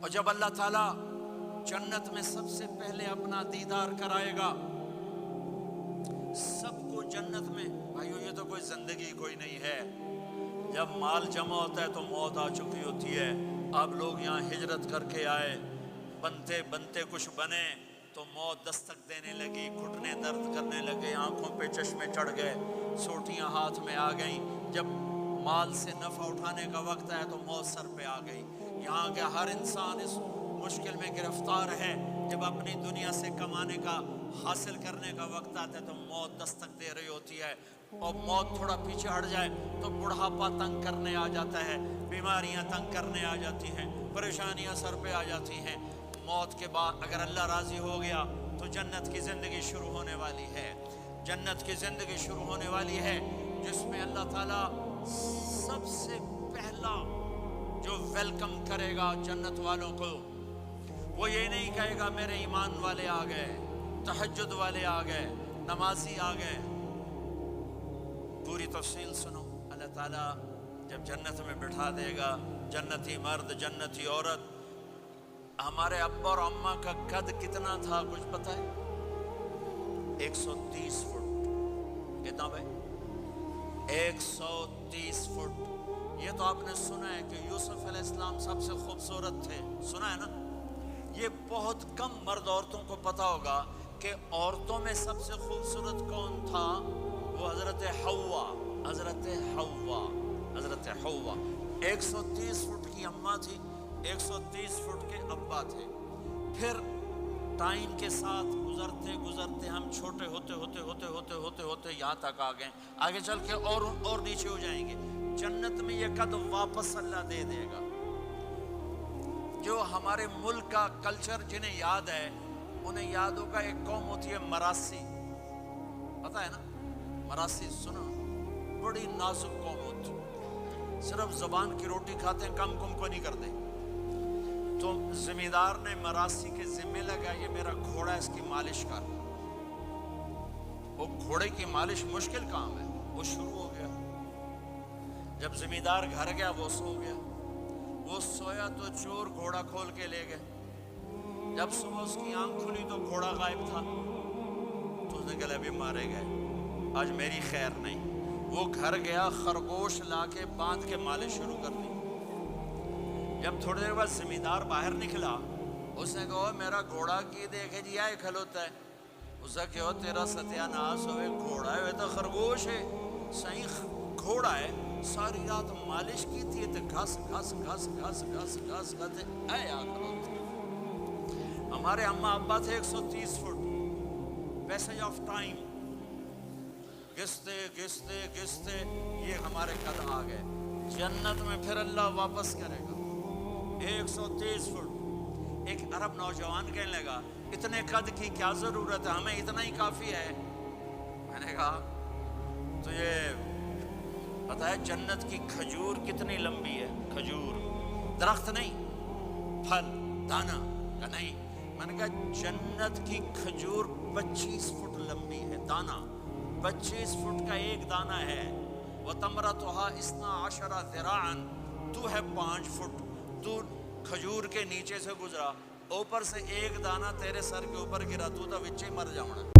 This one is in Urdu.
اور جب اللہ تعالیٰ جنت میں سب سے پہلے اپنا دیدار کرائے گا سب کو جنت میں، بھائیو یہ تو کوئی زندگی کوئی نہیں ہے. جب مال جمع ہوتا ہے تو موت آ چکی ہوتی ہے. آپ لوگ یہاں ہجرت کر کے آئے، بنتے بنتے کچھ بنے تو موت دستک دینے لگی، گھٹنے درد کرنے لگے، آنکھوں پہ چشمے چڑھ گئے، سوٹیاں ہاتھ میں آ گئیں. جب مال سے نفع اٹھانے کا وقت آیا تو موت سر پہ آ گئی. یہاں کے ہر انسان اس مشکل میں گرفتار ہے. جب اپنی دنیا سے کمانے کا، حاصل کرنے کا وقت آتا ہے تو موت دستک دے رہی ہوتی ہے. اور موت تھوڑا پیچھے ہٹ جائے تو بڑھاپا تنگ کرنے آ جاتا ہے، بیماریاں تنگ کرنے آ جاتی ہیں، پریشانیاں سر پہ آ جاتی ہیں. موت کے بعد اگر اللہ راضی ہو گیا تو جنت کی زندگی شروع ہونے والی ہے. جنت کی زندگی شروع ہونے والی ہے جس میں اللہ تعالیٰ سب سے پہلا جو ویلکم کرے گا جنت والوں کو، وہ یہ نہیں کہے گا میرے ایمان والے آ گئے، تہجد والے آ گئے، نمازی آ گئے. پوری تفصیل سنو. اللہ تعالیٰ جب جنت میں بٹھا دے گا جنتی مرد جنتی عورت. ہمارے ابا اور اماں کا قد کتنا تھا کچھ پتہ ہے؟ 130 فٹ. کتنا بھائی؟ 130 فٹ. یہ تو آپ نے سنا ہے کہ یوسف علیہ السلام سب سے خوبصورت تھے، سنا ہے نا؟ یہ بہت کم مرد عورتوں کو پتا ہوگا کہ عورتوں میں سب سے خوبصورت کون تھا. وہ حضرت حوا. حضرت حوا. حضرت حوا 130 فٹ کی اماں تھی، 130 فٹ کے ابا تھے. پھر ٹائم کے ساتھ گزرتے گزرتے ہم چھوٹے ہوتے ہوتے ہوتے ہوتے ہوتے ہوتے یہاں تک آ گئے. آگے چل کے اور نیچے ہو جائیں گے. جنت میں یہ قد واپس اللہ دے دے گا. جو ہمارے ملک کا کلچر جنہیں یاد ہے انہیں یاد ہوگا ایک قوم ہوتی ہے مراسی. پتہ ہے نا مراسی؟ سنا؟ بڑی نازک قوم ہوتی، صرف زبان کی روٹی کھاتے ہیں، کم کو نہیں کرتے. تو زمیندار نے مراسی کے ذمہ لگا یہ میرا گھوڑا اس کی مالش کر. وہ گھوڑے کی مالش مشکل کام ہے. وہ شروع ہو گیا. جب زمیندار گھر گیا وہ سو گیا. وہ سویا تو چور گھوڑا کھول کے لے گئے. جب صبح اس کی آنکھ کھلی تو گھوڑا غائب تھا. تو اس نے کہا ابھی مارے گئے، آج میری خیر نہیں. وہ گھر گیا، خرگوش لا کے باندھ کے مالش شروع کر دی. جب تھوڑی دیر بعد زمیندار باہر نکلا، اس نے کہا میرا گھوڑا کی دیکھے جی آئے کھلوتا ہے. اس نے کہا تیرا ستیہ ناس ہوئے، گھوڑا ہے تو خرگوش ہے. صحیح گھوڑا ہے. ساری رات مالش کی تھی تو گھس گھس گھس گھس گھس گھس گھس اے آخر. ہمارے اماں ابا تھے 130 فٹ. پیسج آف ٹائم گھستے گھستے گھستے یہ ہمارے قد آ گئے. جنت میں پھر اللہ واپس کرے گا 130 فٹ. ایک عرب نوجوان کہنے لگا اتنے قد کی کیا ضرورت ہے، ہمیں اتنا ہی کافی ہے. میں نے کہا تو یہ پتہ ہے جنت کی کھجور کتنی لمبی ہے؟ کھجور درخت نہیں، پھل دانا کا نہیں. میں نے کہا جنت کی کھجور 25 فٹ لمبی ہے. دانا 25 فٹ کا ایک دانہ ہے. وَتَمْرَتُهَا 12 ذِرَاعًا. تو ہے 5 فٹ. تو کھجور کے نیچے سے گزرا، اوپر سے ایک دانہ تیرے سر کے اوپر گرا، تو وچے مر جاؤنا.